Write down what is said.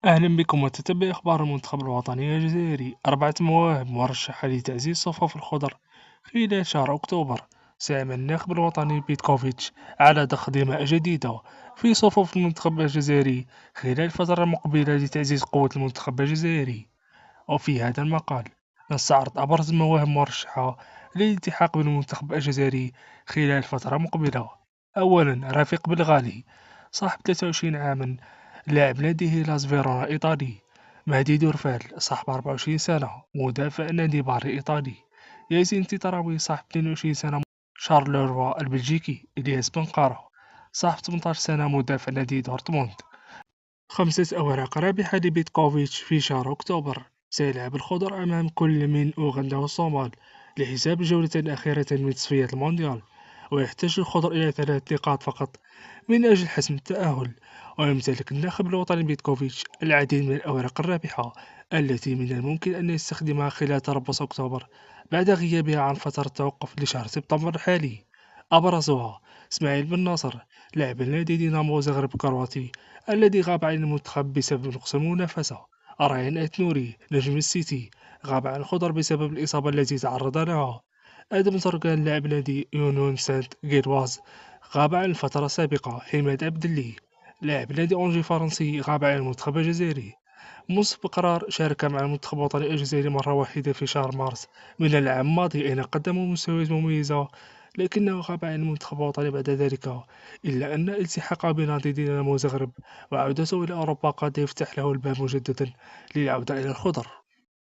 أهلا بكم وتتبع أخبار المنتخب الوطني الجزائري. 4 مواهب مرشحة لتعزيز صفوف الخضر خلال شهر أكتوبر. ساهم الناخب الوطني بيتكوفيتش على ضخ دماء جديدة في صفوف المنتخب الجزائري خلال الفترة المقبلة لتعزيز قوة المنتخب الجزائري. وفي هذا المقال نستعرض أبرز المواهب المرشحة للالتحاق بالمنتخب الجزائري خلال الفترة المقبلة. أولا رفيق بالغالي، صاحب 23 عاما، لاعب نادي هيلاس فيرونا إيطالي. مهدي دورفال، صاحب 24 سنة، مدافع نادي باري إيطالي. ياسين تيتراوي، صاحب 22 سنة، شارلوروا البلجيكي. إلياس بنقارة، صاحب 18 سنة، مدافع نادي دورتموند. 5 أوراق رابحة لبيتكوفيتش في شهر أكتوبر. سيلعب الخضر أمام كل من أوغندا والصومال لحساب الجولة الأخيرة من تصفية المونديال، ويحتاج الخضر إلى 3 نقاط فقط من أجل حسم التأهل. ويمتلك الناخب الوطني بيتكوفيتش العديد من الأوراق الرابحة التي من الممكن أن يستخدمها خلال تربص أكتوبر بعد غيابها عن فترة توقف لشهر سبتمبر الحالي. أبرزها إسماعيل بن ناصر، لاعب النادي دينامو زغرب الكرواتي الذي غاب عن المنتخب بسبب نقص المنافسة. رايان إتنوري، نجم السيتي، غاب عن الخضر بسبب الإصابة التي تعرض لها. آدم زرقان، لاعب نادي يونيون سانت جيرواز، غاب عن الفترة السابقة. حماد عبد الله، لاعب نادي أونجي الفرنسي، غاب عن المنتخب الجزائري. منصف بقرار شارك مع المنتخب الوطني الجزائري مرة واحدة في شهر مارس من العام الماضي أين قدم مستويات مميزة، لكنه غاب عن المنتخب الوطني بعد ذلك. إلا أن التحاقه بنادي دينامو زغرب وعودته إلى أوروبا قد يفتح له الباب مجددا للعودة إلى الخضر.